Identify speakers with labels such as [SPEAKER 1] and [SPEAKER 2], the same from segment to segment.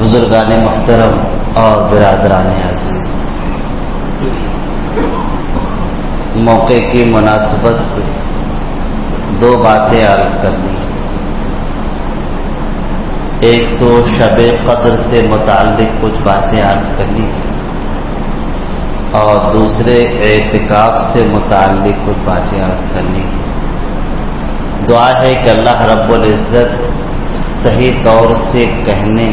[SPEAKER 1] بزرگان محترم اور برادران عزیز، موقع کی مناسبت سے دو باتیں عرض کرنی ہیں۔ ایک تو شب قدر سے متعلق کچھ باتیں عرض کرنی ہیں اور دوسرے اعتکاف سے متعلق کچھ باتیں عرض کرنی ہیں۔ دعا ہے کہ اللہ رب العزت صحیح طور سے کہنے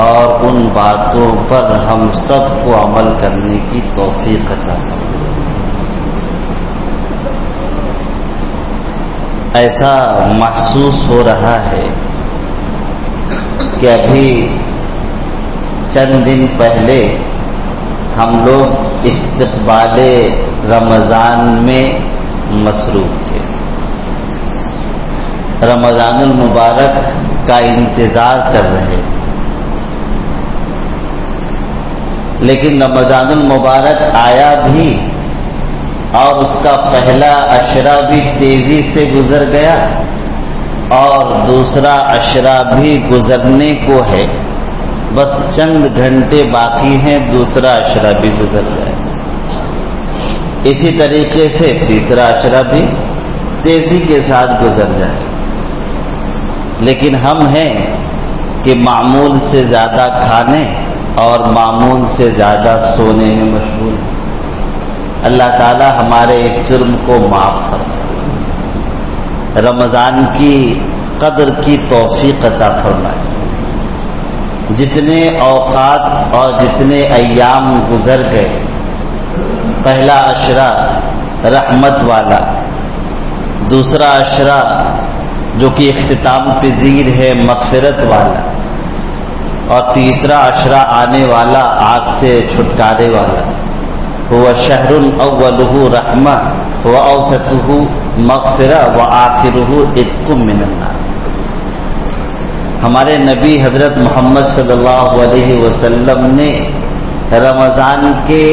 [SPEAKER 1] اور ان باتوں پر ہم سب کو عمل کرنے کی توفیق عطا فرمائے۔ ایسا محسوس ہو رہا ہے کہ ابھی چند دن پہلے ہم لوگ استقبال رمضان میں مصروف تھے، رمضان المبارک کا انتظار کر رہے تھے، لیکن رمضان المبارک آیا بھی اور اس کا پہلا عشرہ بھی تیزی سے گزر گیا اور دوسرا عشرہ بھی گزرنے کو ہے، بس چند گھنٹے باقی ہیں، دوسرا عشرہ بھی گزر گیا۔ اسی طریقے سے تیسرا عشرہ بھی تیزی کے ساتھ گزر جائے، لیکن ہم ہیں کہ معمول سے زیادہ کھانے اور معمول سے زیادہ سونے میں مشغول ہیں۔ اللہ تعالی ہمارے اس جرم کو معاف فرمائے، رمضان کی قدر کی توفیق عطا فرمائے۔ جتنے اوقات اور جتنے ایام گزر گئے، پہلا عشرہ رحمت والا، دوسرا عشرہ جو کہ اختتام پذیر ہے مغفرت والا، اور تیسرا عشرہ آنے والا آگ سے چھٹکارے والا، هو شہر اولہ رحمہ واوسطہ مغفرہ وآخرہ عتق من النار۔ ہمارے نبی حضرت محمد صلی اللہ علیہ وسلم نے رمضان کے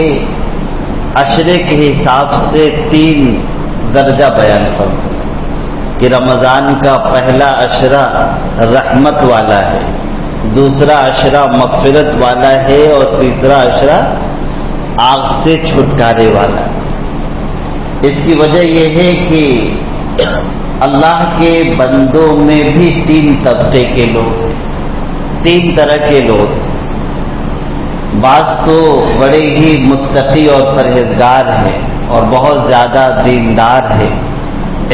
[SPEAKER 1] عشرے کے حساب سے 3 درجہ بیان فرمایا کہ رمضان کا پہلا عشرہ رحمت والا ہے، دوسرا عشرہ مغفرت والا ہے اور تیسرا عشرہ آگ سے چھٹکارے والا ہے۔ اس کی وجہ یہ ہے کہ اللہ کے بندوں میں بھی 3 طبقے کے لوگ ہیں، 3 طرح کے لوگ ہیں۔ بعض تو بڑے ہی متقی اور پرہیزگار ہیں اور بہت زیادہ دیندار ہیں،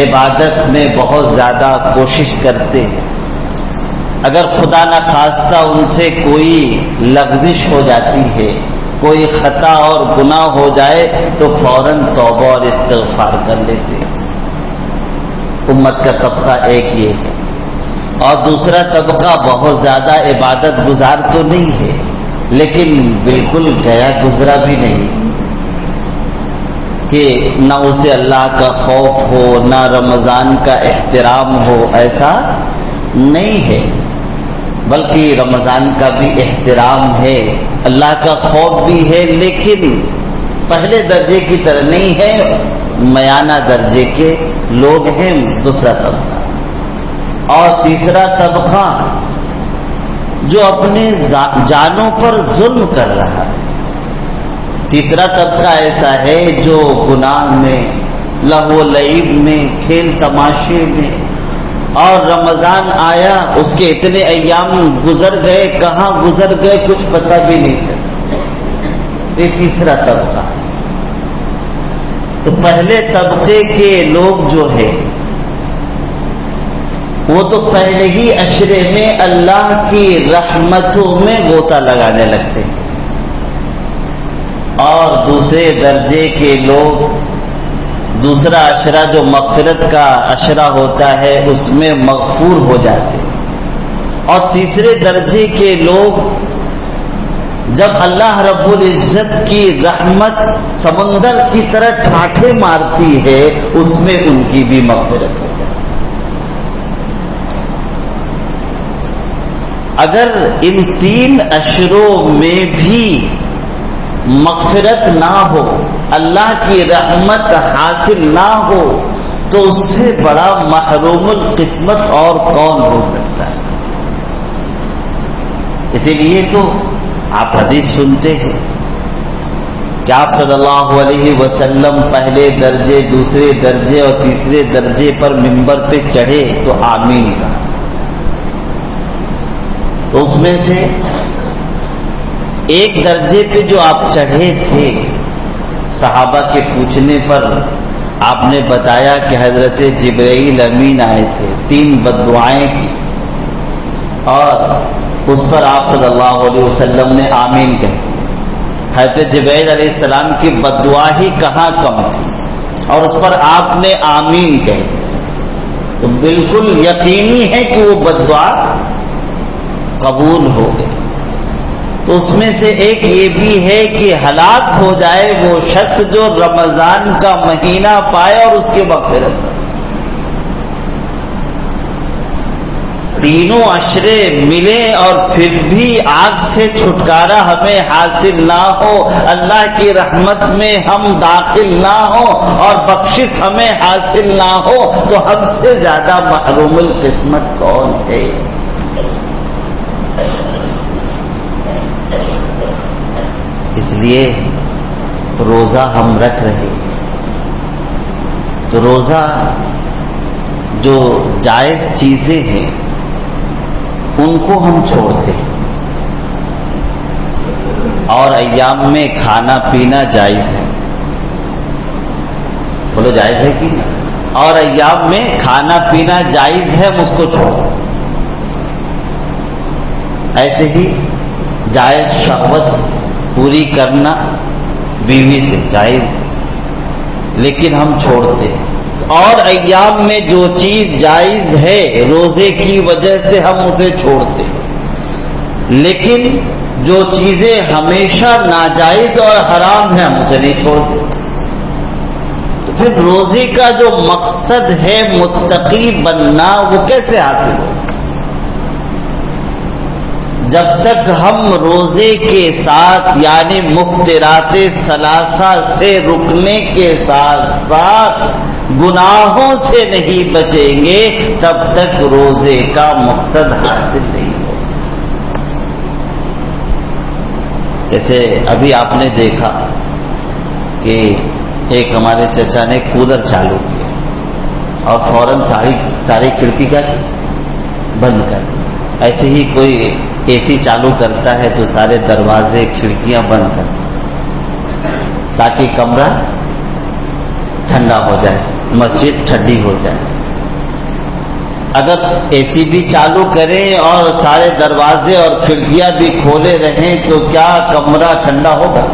[SPEAKER 1] عبادت میں بہت زیادہ کوشش کرتے ہیں، اگر خدا نخواستہ ان سے کوئی لغزش ہو جاتی ہے، کوئی خطا اور گناہ ہو جائے تو فوراً توبہ اور استغفار کر لیتے ہیں۔ امت کا طبقہ ایک یہ ہے، اور دوسرا طبقہ بہت زیادہ عبادت گزار تو نہیں ہے لیکن بالکل گیا گزرا بھی نہیں، کہ نہ اسے اللہ کا خوف ہو نہ رمضان کا احترام ہو، ایسا نہیں ہے، بلکہ رمضان کا بھی احترام ہے، اللہ کا خوف بھی ہے، لیکن پہلے درجے کی طرح نہیں ہے، میانہ درجے کے لوگ ہیں دوسرا طبقہ۔ اور تیسرا طبقہ جو اپنے جانوں پر ظلم کر رہا ہے، تیسرا طبقہ ایسا ہے جو گناہ میں، لہو و لعب میں، کھیل تماشے میں، اور رمضان آیا اس کے اتنے ایام گزر گئے، کہاں گزر گئے کچھ پتہ بھی نہیں چلا۔ یہ تیسرا طبقہ ہے۔ تو پہلے طبقے کے لوگ جو ہے وہ تو پہلے ہی عشرے میں اللہ کی رحمتوں میں غوطہ لگانے لگتے ہیں، اور دوسرے درجے کے لوگ دوسرا عشرہ جو مغفرت کا عشرہ ہوتا ہے اس میں مغفور ہو جاتے ہیں، اور تیسرے درجے کے لوگ جب اللہ رب العزت کی رحمت سمندر کی طرح ٹھاٹھے مارتی ہے اس میں ان کی بھی مغفرت ہو جاتی ہے۔ اگر ان 3 عشروں میں بھی مغفرت نہ ہو، اللہ کی رحمت حاصل نہ ہو، تو اس سے بڑا محروم القسمت اور کون ہو سکتا ہے؟ اسی لیے تو آپ حدیث سنتے ہیں کہ آپ صلی اللہ علیہ وسلم پہلے درجے، دوسرے درجے اور تیسرے درجے پر منبر پہ چڑھے تو آمین کہا. تو اس میں سے ایک درجے پہ جو آپ چڑھے تھے، صحابہ کے پوچھنے پر آپ نے بتایا کہ حضرت جبرائیل امین آئے تھے، 3 بددعائیں کی اور اس پر آپ صلی اللہ علیہ وسلم نے آمین کہی. حضرت جبرائیل علیہ السلام کی بددعا ہی کہاں کم تھی اور اس پر آپ نے آمین کہی. تو بالکل یقینی ہے کہ وہ بددعا قبول ہو گئی. تو اس میں سے ایک یہ بھی ہے کہ ہلاک ہو جائے وہ شخص جو رمضان کا مہینہ پائے اور اس کے مغفرت. تینوں عشرے ملے اور پھر بھی آگ سے چھٹکارا ہمیں حاصل نہ ہو، اللہ کی رحمت میں ہم داخل نہ ہو اور بخشش ہمیں حاصل نہ ہو، تو ہم سے زیادہ محروم القسمت کون ہے؟ اس لیے روزہ ہم رکھ رہے ہیں تو روزہ جو جائز چیزیں ہیں ان کو ہم چھوڑتے ہیں، اور ایام میں کھانا پینا جائز ہے. بولو جائز ہے کہ نہیں؟ اور ایام میں کھانا پینا جائز ہے، ہم اس کو چھوڑتے. ایسے ہی جائز شہوت پوری کرنا بیوی سے جائز ہے، لیکن ہم چھوڑتے ہیں. اور ایام میں جو چیز جائز ہے روزے کی وجہ سے ہم اسے چھوڑتے ہیں، لیکن جو چیزیں ہمیشہ ناجائز اور حرام ہیں ہم اسے نہیں چھوڑتے. تو پھر روزے کا جو مقصد ہے متقی بننا، وہ کیسے حاصل ہو؟ جب تک ہم روزے کے ساتھ یعنی مفطرات ثلاثہ سے رکنے کے ساتھ ساتھ گناہوں سے نہیں بچیں گے، تب تک روزے کا مقصد حاصل نہیں ہوگا. جیسے ابھی آپ نے دیکھا کہ ایک ہمارے چچا نے کولر چالو کیا اور فوراً ساری کھڑکی کا بند کر دی. ایسے ہی کوئی اے سی چالو کرتا ہے تو سارے دروازے کھڑکیاں بند کر تاکہ کمرہ ٹھنڈا ہو جائے، مسجد ٹھنڈی ہو جائے. اگر اے سی بھی چالو کریں اور سارے دروازے اور کھڑکیاں بھی کھولے رہیں تو کیا کمرہ ٹھنڈا ہوگا؟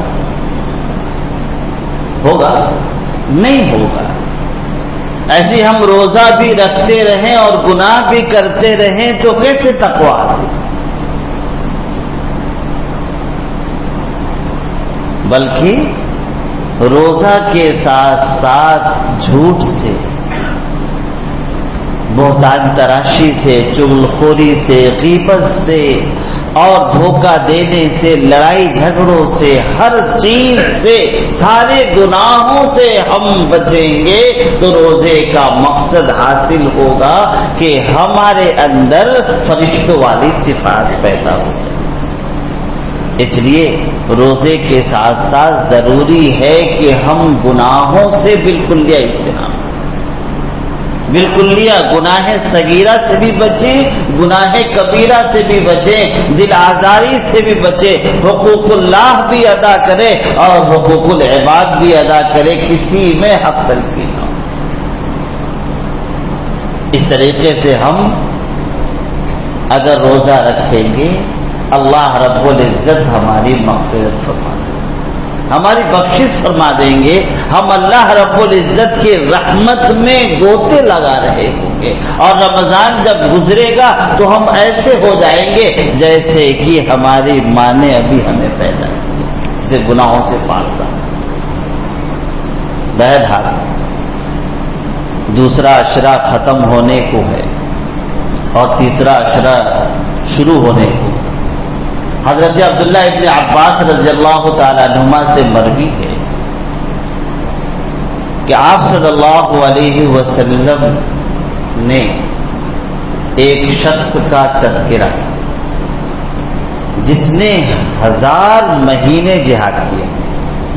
[SPEAKER 1] ہوگا؟ نہیں ہوگا. ایسے ہم روزہ بھی رکھتے رہیں اور گناہ بھی کرتے رہیں تو کیسے تقویٰ آتی؟ بلکہ روزہ کے ساتھ ساتھ جھوٹ سے، بہتان تراشی سے، چغلخوری سے، غیبت سے اور دھوکہ دینے سے، لڑائی جھگڑوں سے، ہر چیز سے، سارے گناہوں سے ہم بچیں گے تو روزے کا مقصد حاصل ہوگا کہ ہمارے اندر فرشتوں والی صفات پیدا ہو جائے. اس لیے روزے کے ساتھ ساتھ ضروری ہے کہ ہم گناہوں سے بالکل اجتناب، بالکل گناہ صغیرہ سے بھی بچیں، گناہ کبیرہ سے بھی بچیں، دل آزاری سے بھی بچیں، حقوق اللہ بھی ادا کرے اور حقوق العباد بھی ادا کرے، کسی میں حق تلفی نہ ہو. اس طریقے سے ہم اگر روزہ رکھیں گے اللہ رب العزت ہماری مغفرت فرما دیں گے، ہماری بخشش فرما دیں گے. ہم اللہ رب العزت کی رحمت میں گوتے لگا رہے ہوں گے اور رمضان جب گزرے گا تو ہم ایسے ہو جائیں گے جیسے کہ ہماری ماں نے ابھی ہمیں پیدا کیا، اسے گناہوں سے پاک رہا. بہرحال دوسرا عشرہ ختم ہونے کو ہے اور تیسرا عشرہ شروع ہونے کو. حضرت عبداللہ ابن عباس رضی اللہ تعالی عنہما سے مروی ہے کہ آپ صلی اللہ علیہ وسلم نے ایک شخص کا تذکرہ کیا. جس نے 1000 مہینے جہاد کیا.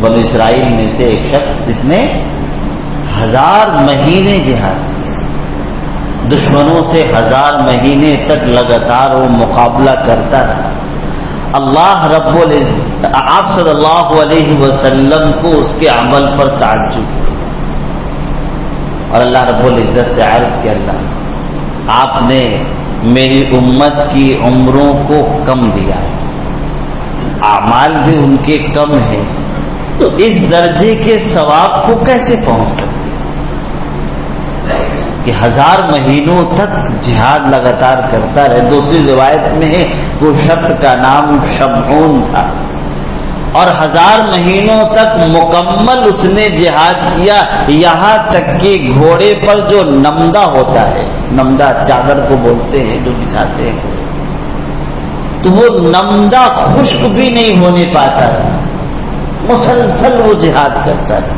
[SPEAKER 1] بنو اسرائیل میں سے ایک شخص جس نے 1000 مہینے جہاد کیا، دشمنوں سے 1000 مہینے تک لگاتار وہ مقابلہ کرتا رہا. اللہ رب العزت آپ صلی اللہ علیہ وسلم کو اس کے عمل پر تعجب کیا اور اللہ رب العزت سے عرض کیا، اللہ آپ نے میری امت کی عمروں کو کم دیا ہے، اعمال بھی ان کے کم ہیں، تو اس درجے کے ثواب کو کیسے پہنچ سکتے کہ 1000 مہینوں تک جہاد لگاتار کرتا رہے. دوسری روایت میں ہے وہ شخص کا نام شمعون تھا اور 1000 مہینوں تک مکمل اس نے جہاد کیا، یہاں تک کہ گھوڑے پر جو نمدہ ہوتا ہے، نمدہ چادر کو بولتے ہیں جو بچھاتے ہیں، تو وہ نمدہ خشک بھی نہیں ہونے پاتا تھا، مسلسل وہ جہاد کرتا تھا.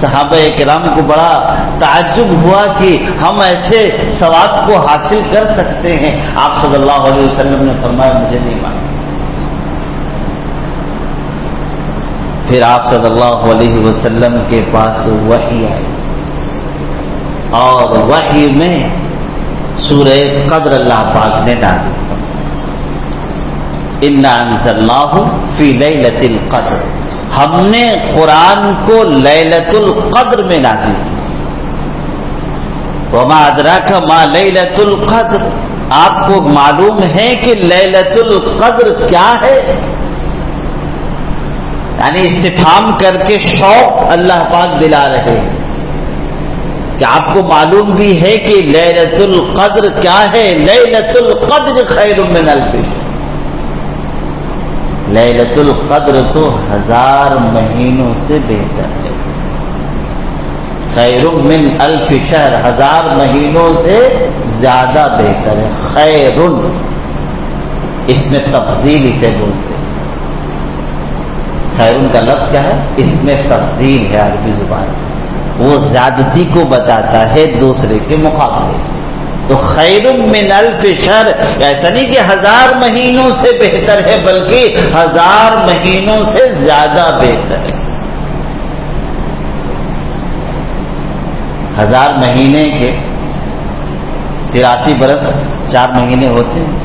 [SPEAKER 1] صحابہ کرام کو بڑا تعجب ہوا کہ ہم ایسے ثواب کو حاصل کر سکتے ہیں. آپ صلی اللہ علیہ وسلم نے فرمایا مجھے نہیں معلوم. پھر آپ صلی اللہ علیہ وسلم کے پاس وحی آئی اور وحی میں سورہ قدر اللہ پاک نے نازل کی. انا انزلناہ فی لیلۃ القدر، ہم نے قرآن کو لیلۃ القدر میں نازل کیا. وما ادراک ما لیلۃ القدر، آپ کو معلوم ہے کہ لیلۃ القدر کیا ہے؟ یعنی استفہام کر کے شوق اللہ پاک دلا رہے ہیں کہ آپ کو معلوم بھی ہے کہ لیلۃ القدر کیا ہے. لیلۃ القدر خیر من الف شہر، لیلۃ القدر تو 1000 مہینوں سے بہتر ہے. خیر من الف شہر، 1000 مہینوں سے زیادہ بہتر ہے. خیر اس میں تفضیل اسے بولتے ہیں. خیر کا لفظ کیا ہے؟ اس میں تفضیل ہے عربی زبان میں، وہ زیادتی کو بتاتا ہے دوسرے کے مقابلے. تو خیر من الف شہر ایسا نہیں کہ 1000 مہینوں سے بہتر ہے، بلکہ 1000 مہینوں سے زیادہ بہتر ہے. 1000 مہینے کے 83 برس 4 مہینے ہوتے ہیں،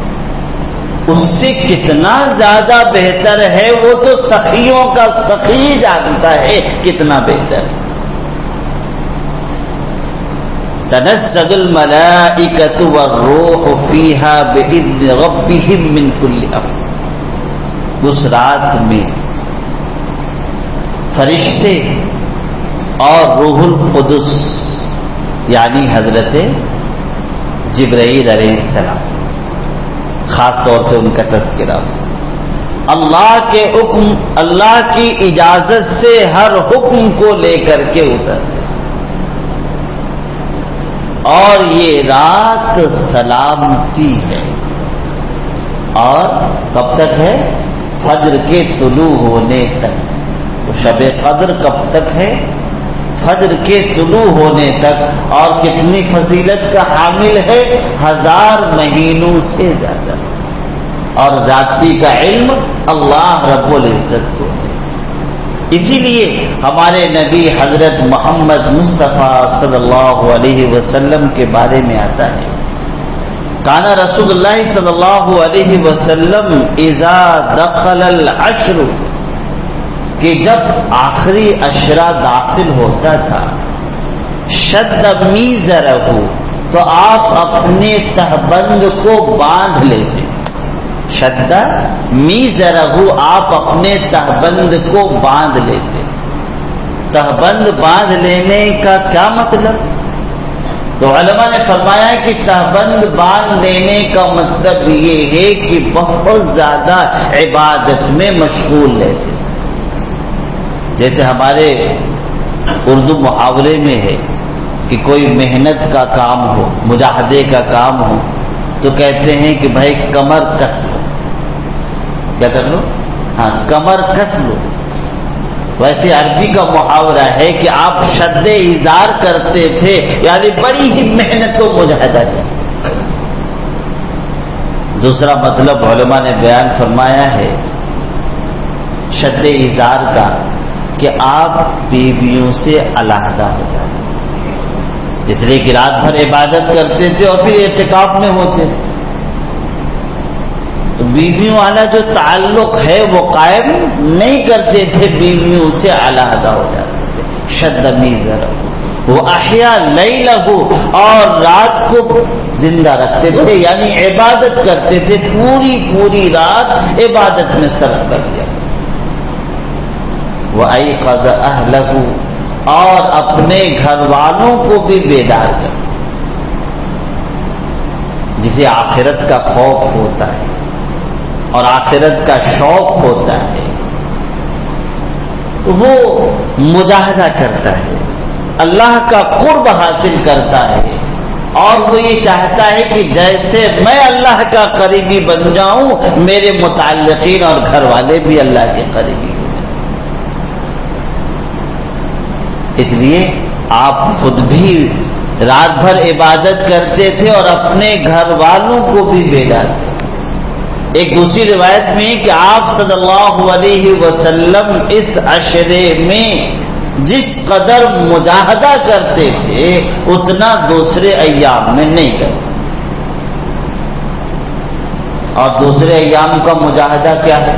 [SPEAKER 1] اس سے کتنا زیادہ بہتر ہے وہ تو سخیوں کا سخی جانتا ہے کتنا بہتر ہے. تنزل الملائکۃ والروح فیہا بإذن ربہم من کل امر، اس رات میں فرشتے اور روح القدس یعنی حضرت جبرائیل علیہ السلام، خاص طور سے ان کا تذکرہ، اللہ کے حکم، اللہ کی اجازت سے ہر حکم کو لے کر کے اترتے، اور یہ رات سلامتی ہے. اور کب تک ہے؟ فجر کے طلوع ہونے تک. تو شب قدر کب تک ہے؟ فجر کے طلوع ہونے تک. اور کتنی فضیلت کا حامل ہے؟ 1000 مہینوں سے زیادہ. اور ذاتی کا علم اللہ رب العزت کو ہے. اسی لیے ہمارے نبی حضرت محمد مصطفیٰ صلی اللہ علیہ وسلم کے بارے میں آتا ہے، کانا رسول اللہ صلی اللہ علیہ وسلم اذا دخل العشر، کہ جب آخری عشرہ داخل ہوتا تھا، شد میزرہ، تو آپ اپنے تہبند کو باندھ لیتے. شد میزرہ، آپ اپنے تہبند کو باندھ لیتے. تہبند باندھ لینے کا کیا مطلب؟ تو علماء نے فرمایا کہ تہبند باندھ لینے کا مطلب یہ ہے کہ بہت زیادہ عبادت میں مشغول رہتے. جیسے ہمارے اردو محاورے میں ہے کہ کوئی محنت کا کام ہو، مجاہدے کا کام ہو، تو کہتے ہیں کہ بھائی کمر کس لو. کیا کر لو؟ ہاں، کمر کس لو. ویسے عربی کا محاورہ ہے کہ آپ شد ازار کرتے تھے، یعنی بڑی ہی محنت و مجاہدہ کی. دوسرا مطلب علماء نے بیان فرمایا ہے شد ازار کا کہ آپ بیویوں سے علیحدہ ہو جائیں، اس لیے کہ رات بھر عبادت کرتے تھے اور پھر اعتکاف میں ہوتے تھے، تو بیویوں والا جو تعلق ہے وہ قائم نہیں کرتے تھے، بیویوں سے علیحدہ ہو جاتے تھے. شد میزر وہ احیا لیلہ، اور رات کو زندہ رکھتے تھے، یعنی عبادت کرتے تھے، پوری رات عبادت میں صرف کر دیا. وَأَيْقَظَ أَهْلَهُ، اور اپنے گھر والوں کو بھی بیدار کر، جسے آخرت کا خوف ہوتا ہے اور آخرت کا شوق ہوتا ہے تو وہ مجاہدہ کرتا ہے، اللہ کا قرب حاصل کرتا ہے، اور وہ یہ چاہتا ہے کہ جیسے میں اللہ کا قریبی بن جاؤں، میرے متعلقین اور گھر والے بھی اللہ کے قریبی ہو جائیں. اس لیے آپ خود بھی رات بھر عبادت کرتے تھے اور اپنے گھر والوں کو بھی بیدار کرتے. ایک دوسری روایت میں کہ آپ صلی اللہ علیہ وسلم اس عشرے میں جس قدر مجاہدہ کرتے تھے اتنا دوسرے ایام میں نہیں کرتے. اور دوسرے ایام کا مجاہدہ کیا ہے؟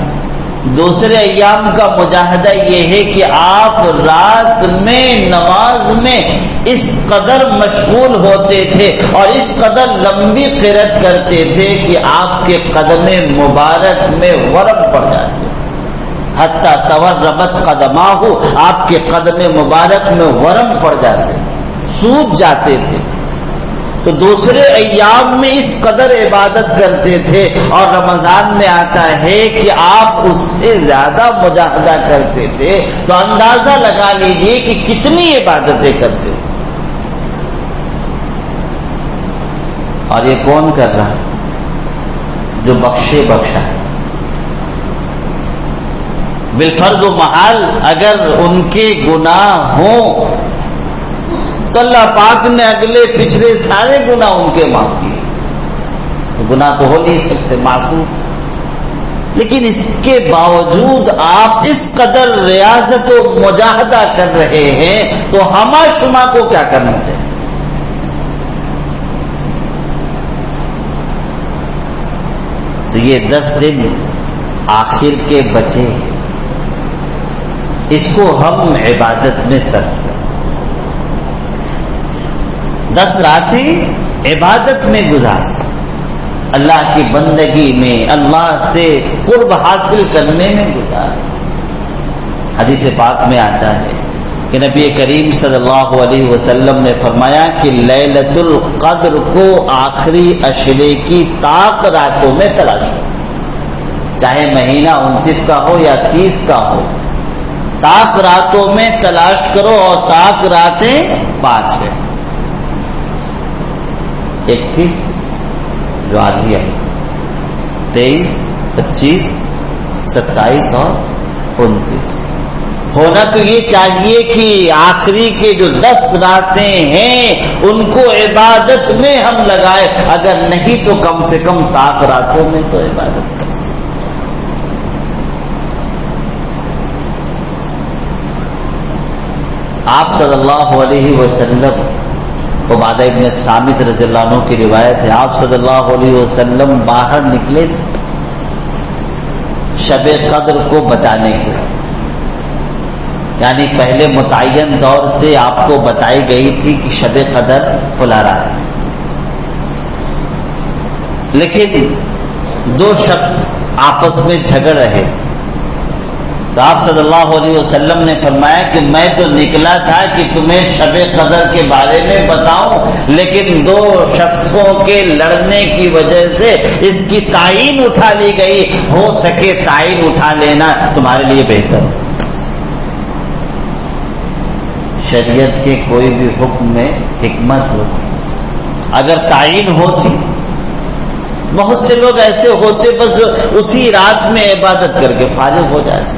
[SPEAKER 1] دوسرے ایام کا مجاہدہ یہ ہے کہ آپ رات میں نماز میں اس قدر مشغول ہوتے تھے اور اس قدر لمبی قرات کرتے تھے کہ آپ کے قدم مبارک میں ورم پڑ جاتے، حتی تورمت قدماہ، آپ کے قدم مبارک میں ورم پڑ جاتے، سوج جاتے تھے. تو دوسرے ایام میں اس قدر عبادت کرتے تھے، اور رمضان میں آتا ہے کہ آپ اس سے زیادہ مجاہدہ کرتے تھے، تو اندازہ لگا لیجئے کہ کتنی عبادتیں کرتے تھے. اور یہ کون کر رہا ہے؟ جو بخشے بخشا ہے. بالفرض و محال اگر ان کے گناہ ہوں تو اللہ پاک نے اگلے پچھلے سارے گناہ ان کے معاف کیے، گناہ تو ہو نہیں سکتے، معصوم. لیکن اس کے باوجود آپ اس قدر ریاضت و مجاہدہ کر رہے ہیں، تو ہما شما کو کیا کرنا چاہیے؟ تو یہ 10 دن آخر کے بچے، اس کو ہم عبادت میں صرف کریں. 10 راتیں عبادت میں گزار، اللہ کی بندگی میں، اللہ سے قرب حاصل کرنے میں گزار. حدیث پاک میں آتا ہے کہ نبی کریم صلی اللہ علیہ وسلم نے فرمایا کہ لیلۃ القدر کو آخری عشرے کی طاق راتوں میں تلاش کرو، چاہے مہینہ 29 کا ہو یا 30 کا ہو، طاق راتوں میں تلاش کرو. اور طاق راتیں 5 ہیں، 21 جو آج ہی ہے، 23، 25، 27 اور 29. ہونا تو یہ چاہیے کہ آخری کے جو 10 راتیں ہیں ان کو عبادت میں ہم لگائے، اگر نہیں تو کم سے کم طاق راتوں میں تو عبادت کریں. آپ صلی اللہ علیہ وسلم، عبادہ ابن صامت رضی اللہ عنہ کی روایت ہے، آپ صلی اللہ علیہ وسلم باہر نکلے شب قدر کو بتانے کے، یعنی پہلے متعین دور سے آپ کو بتائی گئی تھی کہ شب قدر فلاں رات ہے، لیکن 2 شخص آپس میں جھگڑ رہے تھے. تو آپ صلی اللہ علیہ وسلم نے فرمایا کہ میں تو نکلا تھا کہ تمہیں شب قدر کے بارے میں بتاؤں، لیکن 2 شخصوں کے لڑنے کی وجہ سے اس کی تعین اٹھا لی گئی، ہو سکے تعین اٹھا لینا تمہارے لیے بہتر. شریعت کے کوئی بھی حکم میں حکمت ہوتی، اگر تعین ہوتی، بہت سے لوگ ایسے ہوتے بس اسی رات میں عبادت کر کے فارغ ہو جاتے،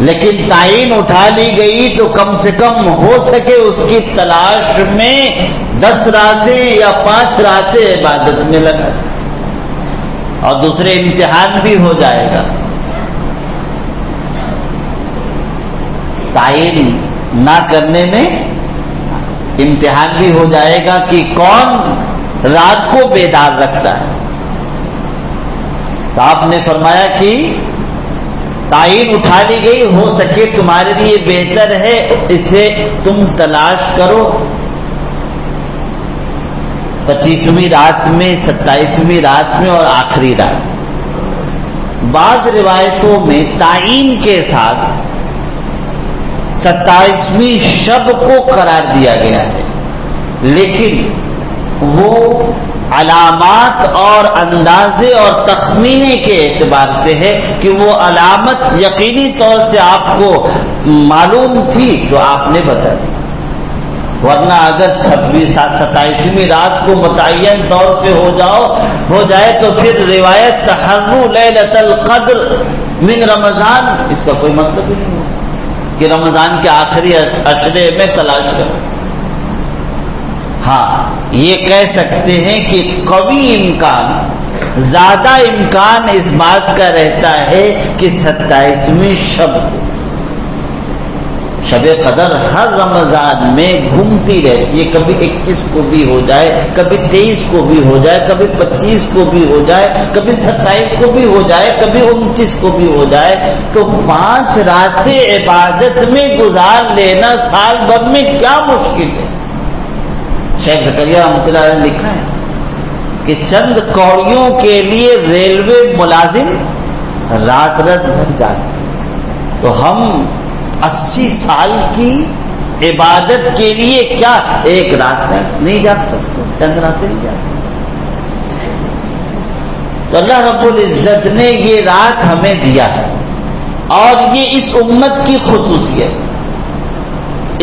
[SPEAKER 1] لیکن تعین اٹھا لی گئی تو کم سے کم ہو سکے اس کی تلاش میں 10 راتیں یا 5 راتیں عبادت میں لگا اور دوسرے امتحان بھی ہو جائے گا. تعین نہ کرنے میں امتحان بھی ہو جائے گا کہ کون رات کو بیدار رکھتا ہے. تو آپ نے فرمایا کہ تعین اٹھا لی گئی، ہو سکے تمہارے لیے بہتر ہے اسے تم تلاش کرو 25ویں رات میں، 27ویں رات میں اور آخری رات. بعض روایتوں میں تعین کے ساتھ 27ویں شب کو قرار دیا گیا ہے، لیکن وہ علامات اور اندازے اور تخمینے کے اعتبار سے ہے کہ وہ علامت یقینی طور سے آپ کو معلوم تھی تو آپ نے بتا دی، ورنہ اگر 27ویں رات کو متعین طور سے ہو جائے تو پھر روایت تحروا لیلۃ القدر من رمضان اس کا کوئی مطلب ہی نہیں ہے کہ رمضان کے آخری عشرے میں تلاش کرو. ہاں یہ کہہ سکتے ہیں کہ قوی امکان، زیادہ امکان اس بات کا رہتا ہے کہ 27ویں شب قدر ہر رمضان میں گھومتی رہتی ہے. کبھی 21 کو بھی ہو جائے، کبھی 23 کو بھی ہو جائے، کبھی 25 کو بھی ہو جائے، کبھی 27 کو بھی ہو جائے، کبھی 29 کو بھی ہو جائے. تو 5 راتیں عبادت میں گزار لینا سال بھر میں کیا مشکل ہے. شیخ زکریا رحمۃ اللہ علیہ نے لکھا ہے کہ چند کوڑیوں کے لیے ریلوے ملازم رات بھر جاتے، تو ہم 80 سال کی عبادت کے لیے کیا ایک رات تک نہیں جا سکتے، چند راتیں نہیں جا سکتے. تو اللہ رب العزت نے یہ رات ہمیں دیا ہے اور یہ اس امت کی خصوصیت.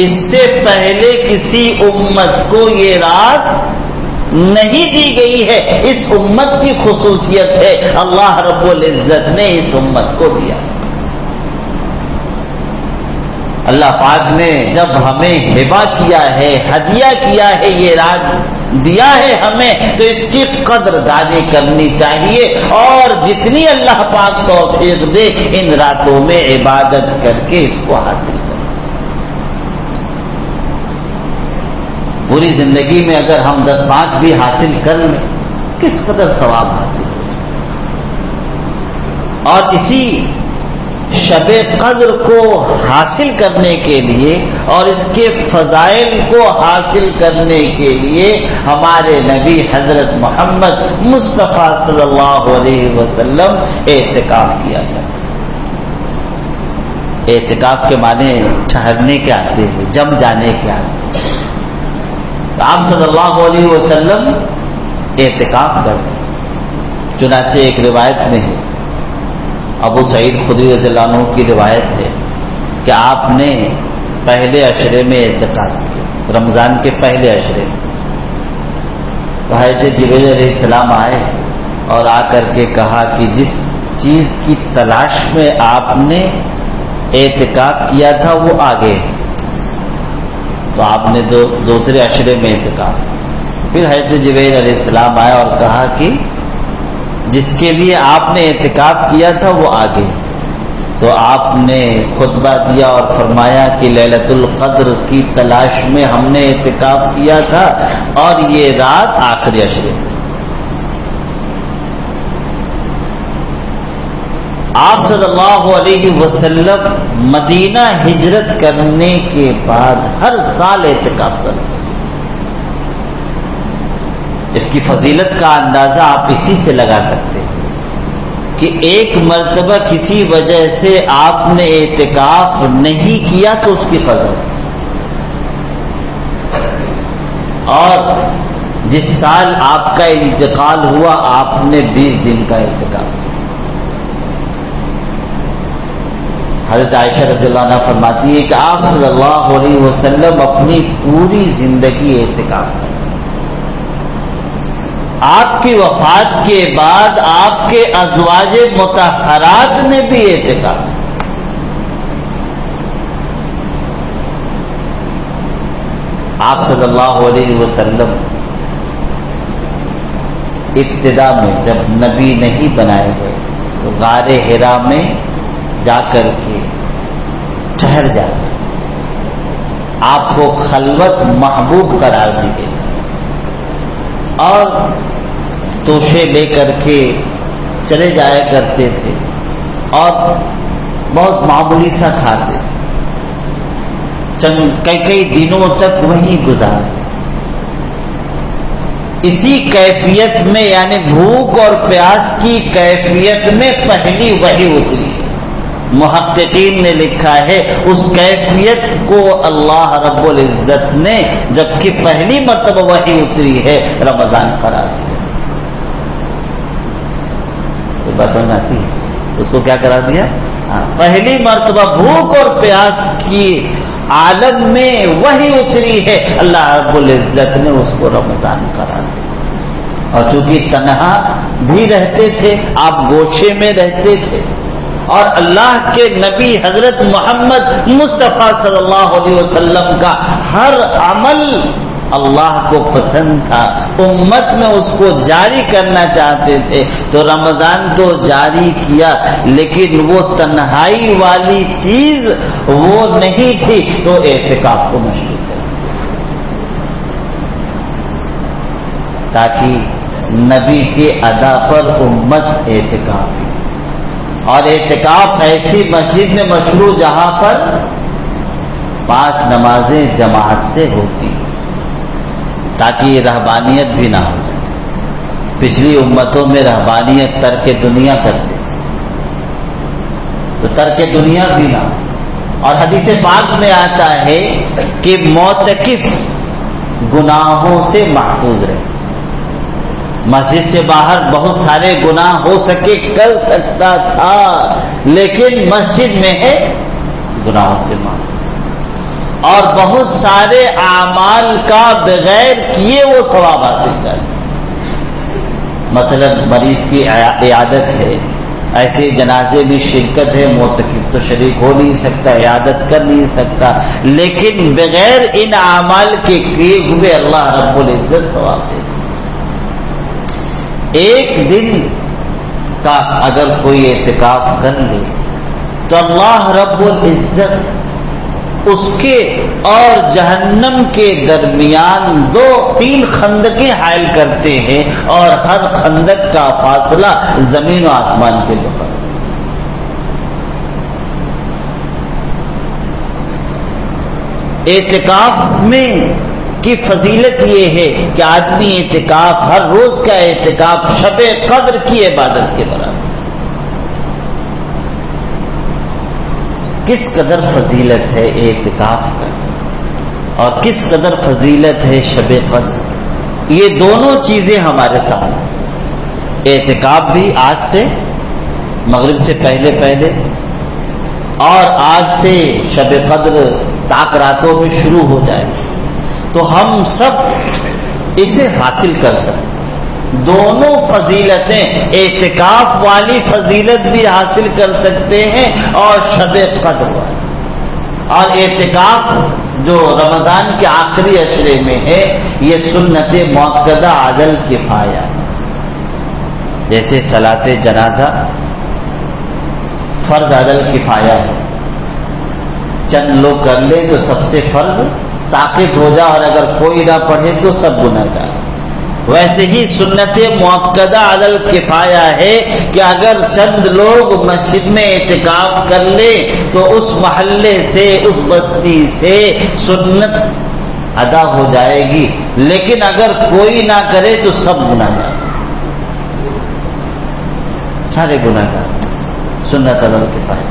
[SPEAKER 1] اس سے پہلے کسی امت کو یہ رات نہیں دی گئی ہے، اس امت کی خصوصیت ہے، اللہ رب العزت نے اس امت کو دیا. اللہ پاک نے جب ہمیں ہبہ کیا ہے، ہدیہ کیا ہے، یہ رات دیا ہے ہمیں، تو اس کی قدر دانی کرنی چاہیے اور جتنی اللہ پاک توفیق دے ان راتوں میں عبادت کر کے اس کو حاصل کریں. پوری زندگی میں اگر ہم 10 5 بھی حاصل کر لیں کس قدر ثواب حاصل ہو. اور اسی شب قدر کو حاصل کرنے کے لیے اور اس کے فضائل کو حاصل کرنے کے لیے ہمارے نبی حضرت محمد مصطفیٰ صلی اللہ علیہ وسلم اعتکاف کیا تھا. اعتکاف کے معنی ٹھہرنے کے آتے ہیں، جم جانے کے آتے ہیں. آپ صلی اللہ علیہ وسلم اعتکاف کرتے. چنانچہ ایک روایت میں ہے، ابو سعید خدری رضی اللہ عنہ کی روایت ہے کہ آپ نے پہلے عشرے میں اعتکاف کیا، رمضان کے پہلے عشرے میں. حضرت جبریل علیہ السلام آئے اور آ کر کے کہا کہ جس چیز کی تلاش میں آپ نے اعتکاف کیا تھا وہ آگے. تو آپ نے دوسرے عشرے میں اعتکاف. پھر حضرت جبریل علیہ السلام آیا اور کہا کہ جس کے لیے آپ نے اعتکاف کیا تھا وہ آگے. تو آپ نے خطبہ دیا اور فرمایا کہ لیلۃ القدر کی تلاش میں ہم نے اعتکاف کیا تھا اور یہ رات آخری عشرے. آپ صلی اللہ علیہ وسلم مدینہ ہجرت کرنے کے بعد ہر سال اعتکاف کرتے. اس کی فضیلت کا اندازہ آپ اسی سے لگا سکتے ہیں کہ ایک مرتبہ کسی وجہ سے آپ نے اعتکاف نہیں کیا تو اس کی فضل. اور جس سال آپ کا انتقال ہوا آپ نے 20 دن کا اعتکاف کیا. حضرت عائشہ رضی اللہ عنہ فرماتی ہے کہ آپ صلی اللہ علیہ وسلم اپنی پوری زندگی اعتکاف کرتے. آپ کی وفات کے بعد آپ کے ازواج مطہرات نے بھی اعتکاف. آپ صلی اللہ علیہ وسلم ابتدا میں جب نبی نہیں بنائے گئے تو غار حرا میں جا کر کے ٹھہر جاتے، آپ کو خلوت محبوب قرار دی گئی اور توشے لے کر کے چلے جایا کرتے تھے اور بہت معمولی سا کھاتے تھے، کئی دنوں تک وہیں گزارتے۔ اسی کیفیت میں یعنی بھوک اور پیاس کی کیفیت میں پہلی وحی اتری ہے۔ محققین نے لکھا ہے اس کیفیت کو اللہ رب العزت نے جبکہ پہلی مرتبہ وحی اتری ہے رمضان قرار دیا۔ یہ بات سمجھ آتی ہے؟ اس کو کیا قرار دیا؟ پہلی مرتبہ بھوک اور پیاس کی عالم میں وحی اتری ہے، اللہ رب العزت نے اس کو رمضان قرار دیا۔ اور چونکہ تنہا بھی رہتے تھے، آپ گوشے میں رہتے تھے اور اللہ کے نبی حضرت محمد مصطفیٰ صلی اللہ علیہ وسلم کا ہر عمل اللہ کو پسند تھا، امت میں اس کو جاری کرنا چاہتے تھے، تو رمضان تو جاری کیا لیکن وہ تنہائی والی چیز وہ نہیں تھی، تو اعتکاف کو مشروع کر تاکہ نبی کے ادا پر امت اعتکاف کی، اور اعتکاف ایسی مسجد میں مشروع جہاں پر 5 نمازیں جماعت سے ہوتی ہیں، تاکہ یہ رہبانیت بھی نہ ہو جائے۔ پچھلی امتوں میں رہبانیت ترک دنیا کرتے، تو ترک دنیا بھی نہ ہو۔ اور حدیث پاک میں آتا ہے کہ معتکف گناہوں سے محفوظ رہے، مسجد سے باہر بہت سارے گناہ ہو سکے کر سکتا تھا، لیکن مسجد میں ہے گناہوں سے محفوظ، اور بہت سارے اعمال کا بغیر کیے وہ ثواب حاصل کرے۔ مثلا مریض کی عیادت ہے، ایسے جنازے میں شرکت ہے، معتکف تو شریک ہو نہیں سکتا، عیادت کر نہیں سکتا، لیکن بغیر ان اعمال کے کیے ہوئے اللہ رب العزت ثواب دے۔ ایک دن کا اگر کوئی اعتکاف کر لے تو اللہ رب العزت اس کے اور جہنم کے درمیان 2-3 خندقیں حائل کرتے ہیں، اور ہر خندق کا فاصلہ زمین و آسمان کے برابر۔ اعتکاف میں کی فضیلت یہ ہے کہ آدمی اعتکاف، ہر روز کا اعتکاف شب قدر کی عبادت کے برابر۔ کس قدر فضیلت ہے اعتکاف کا اور کس قدر فضیلت ہے شب قدر، یہ دونوں چیزیں ہمارے سامنے۔ اعتکاف بھی آج سے مغرب سے پہلے اور آج سے شب قدر تاک راتوں میں شروع ہو جائے تو ہم سب اسے حاصل کر سکتے۔ دونوں فضیلتیں، اعتکاف والی فضیلت بھی حاصل کر سکتے ہیں اور شب قدر والی۔ اور اعتکاف جو رمضان کے آخری عشرے میں ہے، یہ سنت مؤکدہ علی الکفایہ، جیسے صلاۃ جنازہ فرض علی الکفایہ ہے، چند لوگ کر لیں تو سب سے فرض ساقط ہو جائے، اور اگر کوئی نہ پڑھے تو سب گنہگار۔ ویسے ہی سنت مؤکدہ علی الکفایہ ہے کہ اگر چند لوگ مسجد میں اعتکاف کر لے تو اس محلے سے، اس بستی سے سنت ادا ہو جائے گی، لیکن اگر کوئی نہ کرے تو سب گنہگار، سارے گنہگار، سنت علی الکفایہ۔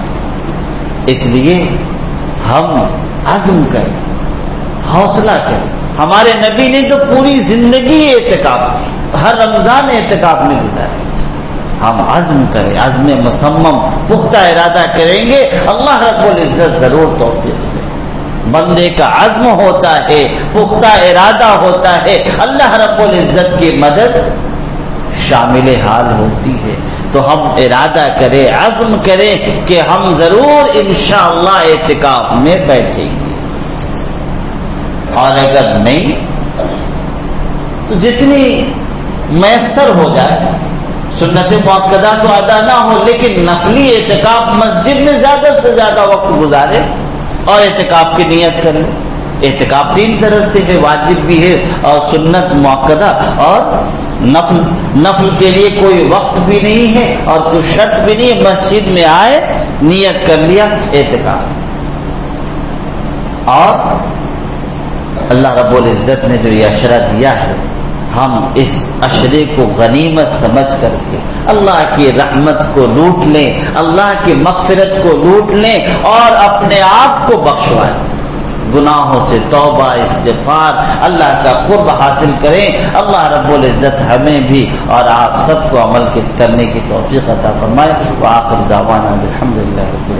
[SPEAKER 1] اس لیے ہم عزم کریں، حوصلہ کریں۔ ہمارے نبی نے تو پوری زندگی اعتکاف، ہر رمضان اعتکاف میں گزارے۔ ہم عزم کریں، عزم مصمم، پختہ ارادہ کریں گے، اللہ رب العزت ضرور توفیق دے۔ بندے کا عزم ہوتا ہے، پختہ ارادہ ہوتا ہے، اللہ رب العزت کی مدد شامل حال ہوتی ہے۔ تو ہم ارادہ کریں، عزم کریں کہ ہم ضرور انشاءاللہ اعتکاف میں بیٹھیں گے، اور اگر نہیں تو جتنی میسر ہو جائے، سنت مؤکدہ تو ادا نہ ہو لیکن نفلی اعتکاف مسجد میں زیادہ سے زیادہ وقت گزارے اور اعتکاف کی نیت کرے. اعتکاف تین طرح سے ہے، واجب بھی ہے اور سنت مؤکدہ اور نفل کے لیے کوئی وقت بھی نہیں ہے اور کوئی شرط بھی نہیں ہے، مسجد میں آئے نیت کر لیا اعتکاف. اور اللہ رب العزت نے جو یہ اشرہ دیا ہے، ہم اس اشرے کو غنیمت سمجھ کر کے اللہ کی رحمت کو لوٹ لیں، اللہ کی مغفرت کو لوٹ لیں اور اپنے آپ کو بخشوائیں، گناہوں سے توبہ استغفار، اللہ کا قرب حاصل کریں. اللہ رب العزت ہمیں بھی اور آپ سب کو عمل کرنے کی توفیق عطا فرمائے. وآخر دعوانا الحمدللہ رب العالمین.